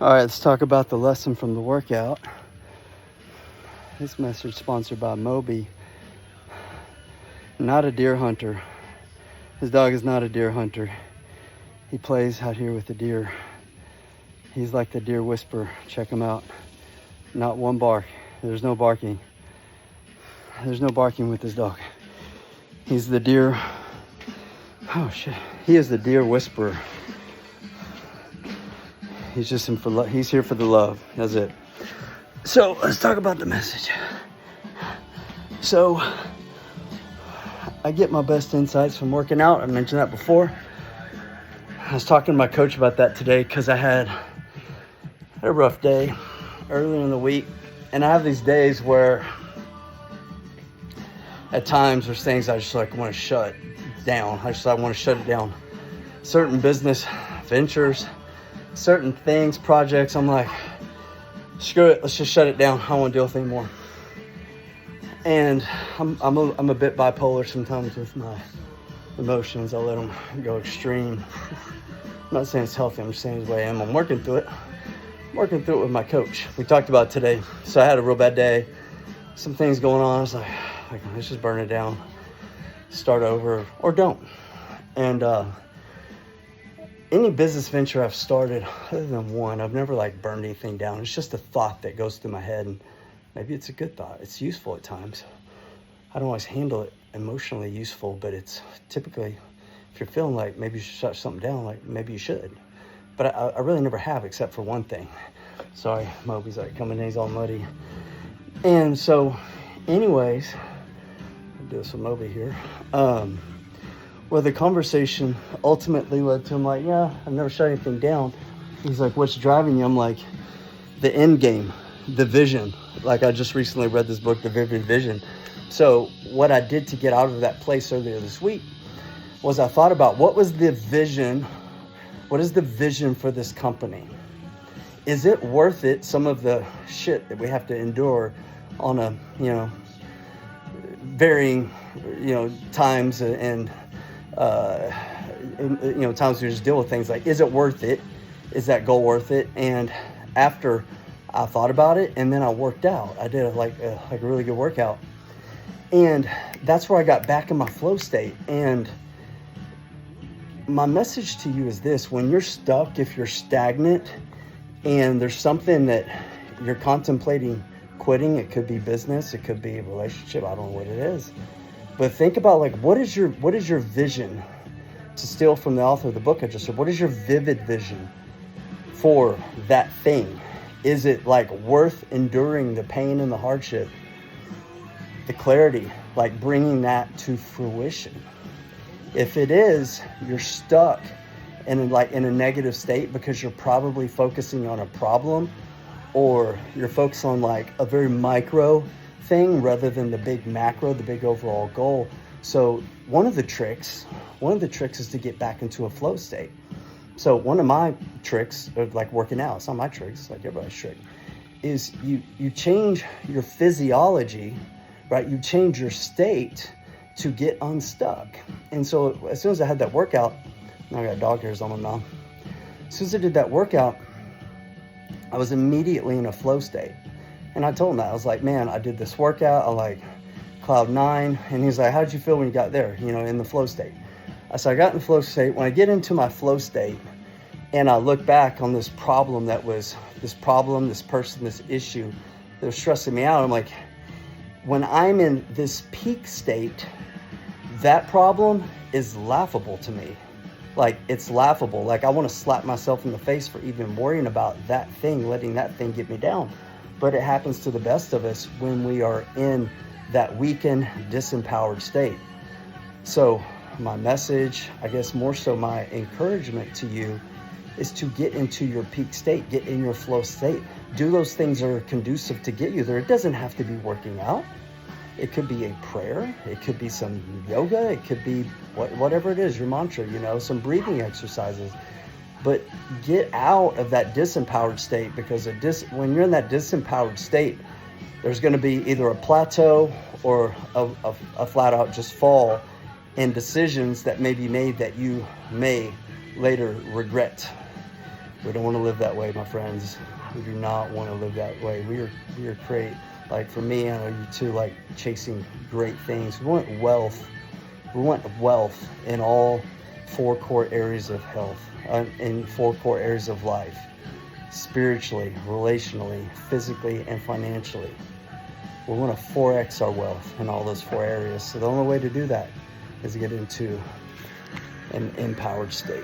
All right, let's talk about the lesson from the workout. This message sponsored by Moby. Not a deer hunter. His dog is not a deer hunter. He plays out here with the deer. He's like the deer whisperer. Check him out. Not one bark. There's no barking. There's no barking with this dog. He's the deer. Oh shit. He is the deer whisperer. He's just in for he's here for the love. That's it. So let's talk about the message. So I get my best insights from working out. I mentioned that before. I was talking to my coach about that today because I had a rough day earlier in the week. And I have these days where at times there's things I just like want to shut down. I want to shut it down. Certain business ventures, certain things, projects, I'm like, screw it, let's just shut it down. I don't want to deal with it anymore. And I'm a bit bipolar sometimes with my emotions. I let them go extreme. I'm not saying it's healthy, I'm just saying it's the way I am. I'm working through it. I'm working through it with my coach. We talked about it today. So I had a real bad day. Some things going on. I was like, let's just burn it down. Start over or don't. And any business venture I've started, other than one, I've never like burned anything down. It's just a thought that goes through my head, and maybe it's a good thought. It's useful at times. I don't always handle it emotionally useful, but it's typically, if you're feeling like maybe you should shut something down, like maybe you should. But I really never have, except for one thing. Sorry, Moby's like coming in, he's all muddy. And so, anyways, I'll do this with Moby here. Well, the conversation ultimately led to him like, yeah, I've never shut anything down. He's like, what's driving you? I'm like, the end game, the vision. Like I just recently read this book, The Vivid Vision. So what I did to get out of that place earlier this week was I thought about what was the vision? What is the vision for this company? Is it worth it, some of the shit that we have to endure on a, varying, times and times we just deal with things like, is it worth it? Is that goal worth it? And after I thought about it, and then I worked out, I did a really good workout, and that's where I got back in my flow state. And my message to you is this: when you're stuck, if you're stagnant, and there's something that you're contemplating quitting, it could be business, it could be a relationship, I don't know what it is. But think about like, what is your vision? To steal from the author of the book I just said, what is your vivid vision for that thing? Is it like worth enduring the pain and the hardship, the clarity, like bringing that to fruition? If it is, you're stuck in a negative state because you're probably focusing on a problem, or you're focused on like a very micro thing rather than the big macro, the big overall goal. So one of the tricks is to get back into a flow state. So one of my tricks of like working out, it's not my tricks, it's like everybody's trick, is you change your physiology, right? You change your state to get unstuck. And so as soon as I had that workout, now I got dog hairs on my mouth. As soon as I did that workout, I was immediately in a flow state. And I told him that. I was like, man, I did this workout. I like cloud 9. And he's like, how did you feel when you got there, in the flow state? I said, I got in the flow state. When I get into my flow state and I look back on this problem, this person, this issue that was stressing me out, I'm like, when I'm in this peak state, that problem is laughable to me. Like, it's laughable. Like, I want to slap myself in the face for even worrying about that thing, letting that thing get me down. But it happens to the best of us when we are in that weakened, disempowered state. So my message, I guess more so my encouragement to you, is to get into your peak state, get in your flow state. Do those things that are conducive to get you there. It doesn't have to be working out. It could be a prayer. It could be some yoga. It could be whatever it is, your mantra, some breathing exercises. But get out of that disempowered state, because when you're in that disempowered state, there's going to be either a plateau or a flat out just fall in decisions that may be made that you may later regret. We don't want to live that way, my friends. We do not want to live that way. We are great. Like for me, I know you too, like chasing great things. We want wealth. We want wealth in all four core areas of health, in four core areas of life: spiritually, relationally, physically, and financially. We want to 4x our wealth in all those four areas. So the only way to do that is to get into an empowered state.